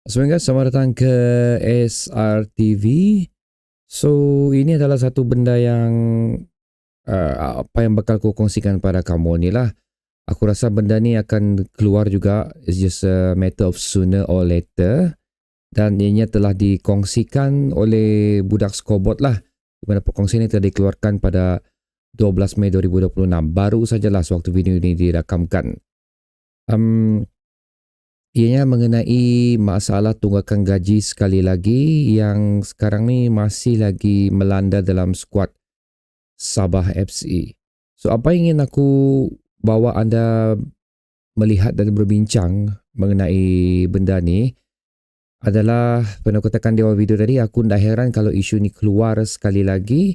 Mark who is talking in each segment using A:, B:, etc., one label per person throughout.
A: Semoga selamat datang ke SRTV. So, ini adalah satu benda yang apa yang bakal aku kongsikan pada kamu ni lah. Aku rasa benda ni akan keluar juga. It's just a matter of sooner or later. Dan ianya telah dikongsikan oleh budak Skobot lah. Di mana perkongsian ini telah dikeluarkan pada 12 Mei 2026. Baru sajalah sewaktu video ini dirakamkan. Ianya mengenai masalah tunggakan gaji sekali lagi yang sekarang ni masih lagi melanda dalam skuad Sabah FC. So apa yang ingin aku bawa anda melihat dan berbincang mengenai benda ni adalah, pernah aku katakan di awal video tadi, aku tak heran kalau isu ni keluar sekali lagi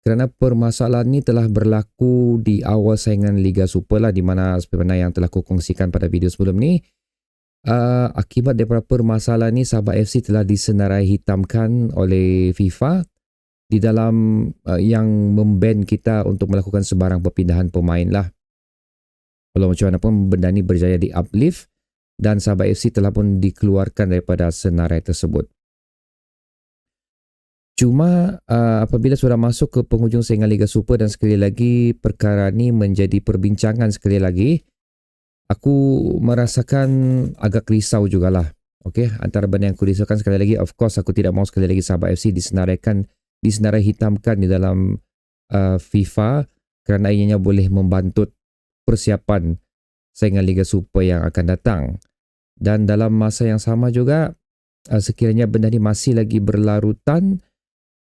A: kerana permasalahan ni telah berlaku di awal saingan Liga Super lah, di mana sebenarnya yang telah aku kongsikan pada video sebelum ni. Akibat daripada permasalahan ni, Sabah FC telah disenarai hitamkan oleh FIFA di dalam yang memban kita untuk melakukan sebarang perpindahan pemain lah. Walau macam mana pun benda ni berjaya di uplift dan Sabah FC telah pun dikeluarkan daripada senarai tersebut. Cuma apabila sudah masuk ke penghujung saingan Liga Super dan sekali lagi perkara ni menjadi perbincangan sekali lagi, aku merasakan agak risau jugalah. Okay, antara benda yang aku risaukan sekali lagi, of course aku tidak mahu sekali lagi Sabah FC disenarai hitamkan di dalam FIFA kerana ianya boleh membantut persiapan saingan Liga Super yang akan datang. Dan dalam masa yang sama juga, sekiranya benda ni masih lagi berlarutan,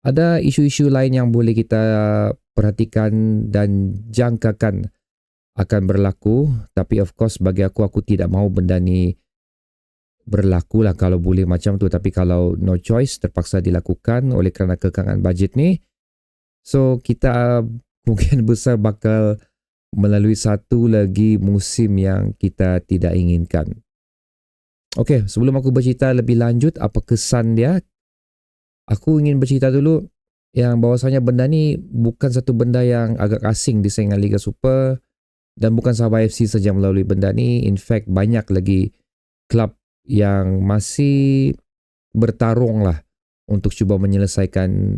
A: ada isu-isu lain yang boleh kita perhatikan dan jangkakan akan berlaku. Tapi of course bagi aku tidak mahu benda ni berlaku lah kalau boleh macam tu. Tapi kalau no choice, terpaksa dilakukan oleh kerana kekangan bajet ni, so kita mungkin besar bakal melalui satu lagi musim yang kita tidak inginkan. Okay, sebelum aku bercerita lebih lanjut apa kesan dia, aku ingin bercerita dulu yang bahawasanya benda ni bukan satu benda yang agak asing di saingan Liga Super. Dan bukan Sabah FC saja melalui benda ni. In fact, banyak lagi klub yang masih bertarung lah untuk cuba menyelesaikan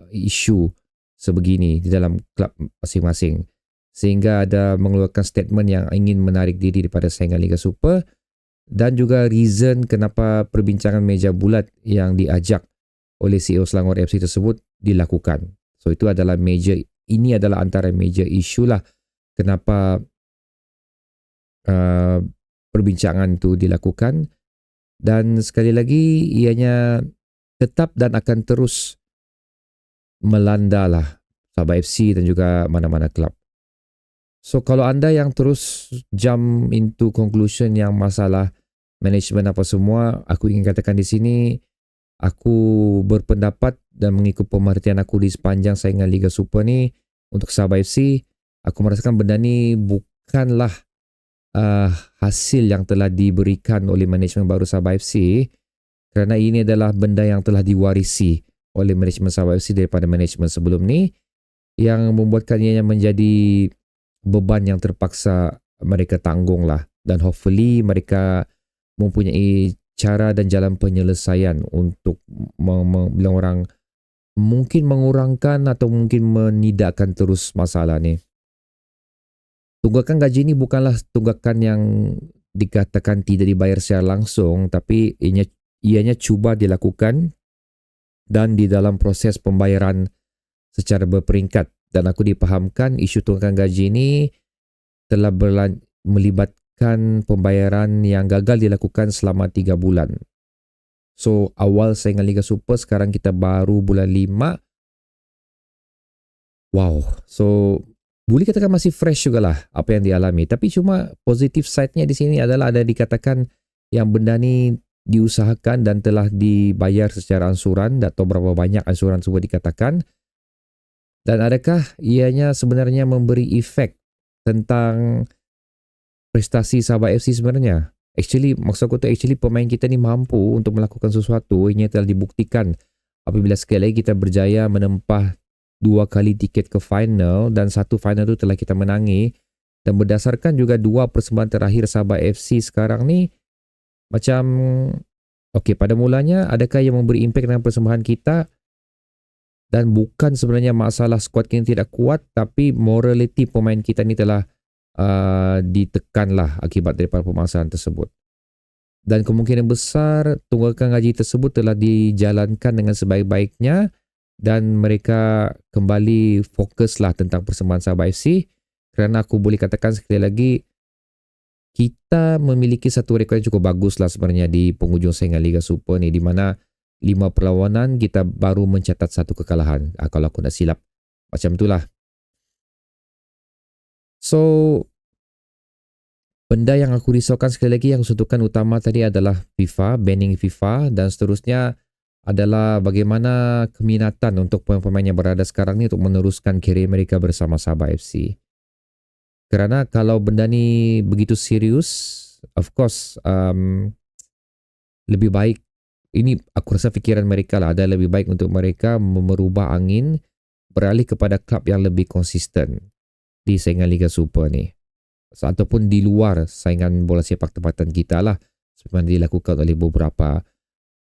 A: isu sebegini di dalam klub masing-masing. Sehingga ada mengeluarkan statement yang ingin menarik diri daripada saingan Liga Super. Dan juga reason kenapa perbincangan meja bulat yang diajak oleh CEO Selangor FC tersebut dilakukan. So itu adalah ini adalah antara major isu lah kenapa perbincangan tu dilakukan. Dan sekali lagi ianya tetap dan akan terus melanda lah Sabah FC dan juga mana-mana klub. So kalau anda yang terus jump into conclusion yang masalah management apa semua, aku ingin katakan di sini, aku berpendapat dan mengikut pemerhatian aku di sepanjang saingan Liga Super ni untuk Sabah FC, aku merasakan benda ni bukanlah hasil yang telah diberikan oleh manajemen baru Sabah FC, kerana ini adalah benda yang telah diwarisi oleh manajemen Sabah FC daripada manajemen sebelum ni, yang membuatkan ianya menjadi beban yang terpaksa mereka tanggung lah. Dan hopefully mereka mempunyai cara dan jalan penyelesaian untuk bilang orang mungkin mengurangkan atau mungkin menidakkan terus masalah ni. Tunggakan gaji ni bukanlah tunggakan yang dikatakan tidak dibayar secara langsung, tapi ianya cuba dilakukan dan di dalam proses pembayaran secara berperingkat. Dan aku dipahamkan isu tunggakan gaji ni telah melibatkan pembayaran yang gagal dilakukan selama 3 bulan. So awal saingan Liga Super, sekarang kita baru bulan 5. Wow, so boleh katakan masih fresh jugalah apa yang dialami. Tapi cuma positif side-nya di sini adalah ada dikatakan yang benda ni diusahakan dan telah dibayar secara ansuran, atau berapa banyak ansuran semua dikatakan. Dan adakah ianya sebenarnya memberi efek tentang prestasi Sabah FC sebenarnya? Actually, maksud aku tu pemain kita ni mampu untuk melakukan sesuatu. Ini telah dibuktikan apabila sekali lagi kita berjaya menempah 2 kali tiket ke final, dan satu final tu telah kita menangi. Dan berdasarkan juga 2 persembahan terakhir Sabah FC sekarang ni, macam Okey, pada mulanya adakah yang memberi impak dengan persembahan kita dan bukan sebenarnya masalah skuad kita tidak kuat, tapi morality pemain kita ni telah ditekanlah akibat daripada permasalahan tersebut. Dan kemungkinan besar tunggakan gaji tersebut telah dijalankan dengan sebaik-baiknya dan mereka kembali fokuslah tentang persembahan Sabah FC, kerana aku boleh katakan sekali lagi kita memiliki satu rekod yang cukup bagus lah sebenarnya di penghujung saingan Liga Super ni, di mana 5 perlawanan kita baru mencatat satu kekalahan. Kalau aku tak silap. Macam itulah. So, benda yang aku risaukan sekali lagi, yang suntukan utama tadi adalah FIFA, banning FIFA, dan seterusnya adalah bagaimana keminatan untuk pemain-pemain yang berada sekarang ni untuk meneruskan karier mereka bersama Sabah FC. Kerana kalau benda ni begitu serius, of course, lebih baik, ini aku rasa fikiran mereka lah, ada lebih baik untuk mereka merubah angin, beralih kepada klub yang lebih konsisten di saingan Liga Super ni. Ataupun di luar saingan bola sepak tempatan kita lah, seperti mana dilakukan oleh beberapa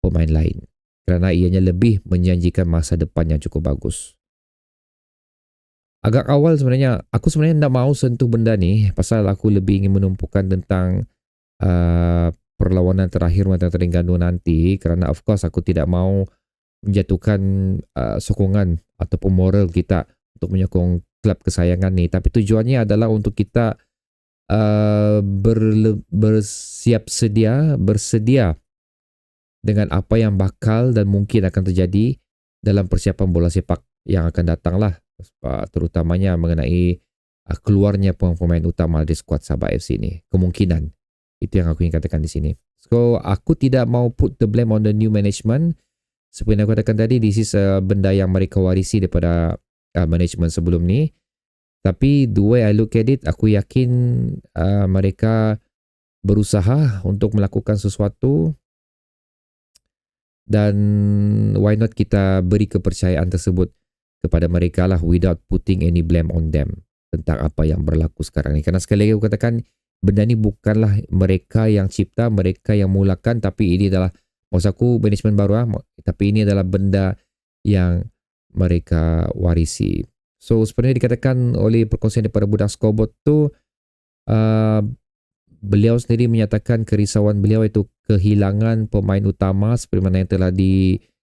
A: pemain lain. Kerana ianya lebih menjanjikan masa depan yang cukup bagus. Agak awal sebenarnya, aku sebenarnya tak mahu sentuh benda ni pasal aku lebih ingin menumpukan tentang perlawanan terakhir Mata Terengganu nanti, kerana of course aku tidak mahu menjatuhkan sokongan ataupun moral kita untuk menyokong klub kesayangan ni, tapi tujuannya adalah untuk kita bersedia dengan apa yang bakal dan mungkin akan terjadi dalam persiapan bola sepak yang akan datang lah, terutamanya mengenai keluarnya pemain utama di skuad Sabah FC ni. Kemungkinan itu yang aku ingin katakan di sini. So aku tidak mau put the blame on the new management. Seperti yang aku katakan tadi, this is benda yang mereka warisi daripada management sebelum ni. Tapi the way I look at it, aku yakin mereka berusaha untuk melakukan sesuatu, dan why not kita beri kepercayaan tersebut kepada mereka lah without putting any blame on them tentang apa yang berlaku sekarang ni. Kerana sekali lagi aku katakan, benda ni bukanlah mereka yang cipta, mereka yang mulakan, tapi ini adalah, maksud aku management baru tapi ini adalah benda yang mereka warisi. So sebenarnya dikatakan oleh perkongsian daripada budak scoreboard tu, beliau sendiri menyatakan kerisauan beliau itu kehilangan pemain utama seperti mana yang telah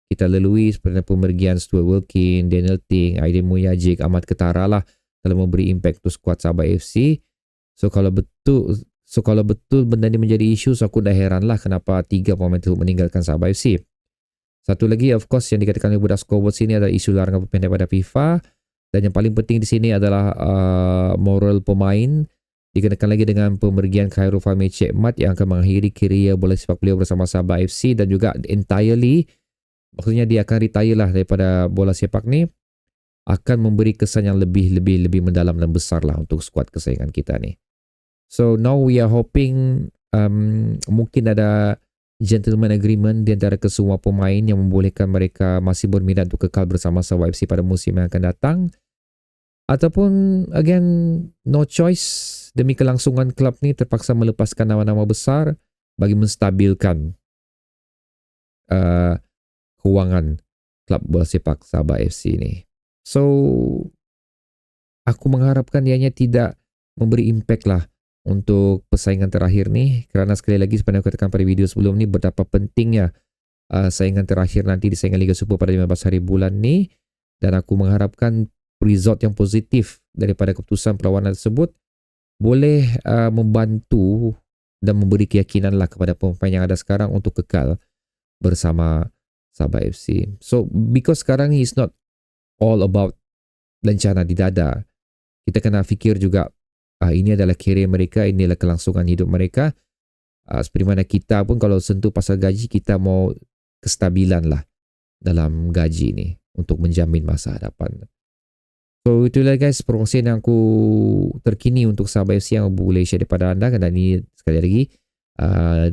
A: kita lalui, seperti pemergian Stuart Wilkin, Daniel Ting, Aidin Muyajic, Ahmad Ketara lah, telah memberi impact to skuad Sabah FC. So kalau betul benda ni menjadi isu, so aku dah heran lah kenapa 3 pemain itu meninggalkan Sabah FC. Satu lagi of course yang dikatakan oleh budak scoreboard sini adalah isu larangan pemain daripada FIFA, dan yang paling penting di sini adalah moral pemain. Dikenakan lagi dengan pemergian Khairul Fahmi Cik Mat yang akan mengakhiri karier bola sepak beliau bersama Sabah FC, dan juga entirely, maksudnya dia akan retire lah daripada bola sepak ni, akan memberi kesan yang lebih mendalam dan besar lah untuk skuad kesayangan kita ni. So now we are hoping mungkin ada gentleman agreement di antara kesemua pemain yang membolehkan mereka masih berminat untuk kekal bersama Sabah FC pada musim yang akan datang. Ataupun again, no choice, demi kelangsungan klub ni terpaksa melepaskan nama-nama besar bagi menstabilkan kewangan klub bola sepak Sabah FC ni. So aku mengharapkan dianya tidak memberi impact lah untuk persaingan terakhir ni, kerana sekali lagi seperti yang aku katakan pada video sebelum ni, betapa pentingnya saingan terakhir nanti di saingan Liga Super pada 15 hari bulan ni, dan aku mengharapkan result yang positif daripada keputusan perlawanan tersebut boleh membantu dan memberi keyakinan lah kepada pemain yang ada sekarang untuk kekal bersama Sabah FC. So because sekarang is not all about lencana di dada, kita kena fikir juga ini adalah karier mereka, ini adalah kelangsungan hidup mereka. Seperti mana kita pun kalau sentuh pasal gaji, kita mau kestabilan lah dalam gaji ni untuk menjamin masa hadapan. So itulah guys perkongsian yang aku terkini untuk Sabah FC yang boleh share daripada anda, dan ini sekali lagi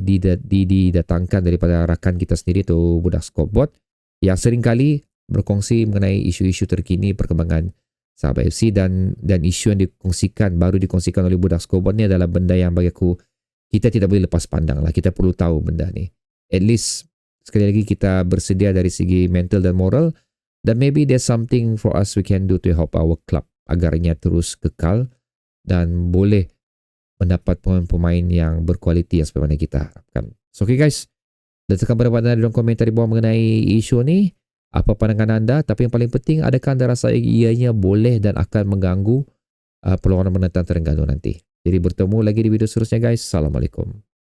A: didatangkan daripada rakan kita sendiri tu budak scoreboard yang seringkali berkongsi mengenai isu-isu terkini perkembangan Sabah FC, dan isu yang baru dikongsikan oleh budak scoreboard ni adalah benda yang bagi aku kita tidak boleh lepas pandang lah, kita perlu tahu benda ni. At least sekali lagi kita bersedia dari segi mental dan moral, dan maybe there's something for us we can do to help our club agarnya terus kekal dan boleh mendapat pemain-pemain yang berkualiti yang sebagaimana kita harapkan. So, okay guys, letakkan pendapat anda dalam komentar di bawah mengenai isu ni. Apa pandangan anda? Tapi yang paling penting, adakah anda rasa ianya boleh dan akan mengganggu perlawanan menentang Terengganu nanti? Jadi bertemu lagi di video seterusnya guys. Assalamualaikum.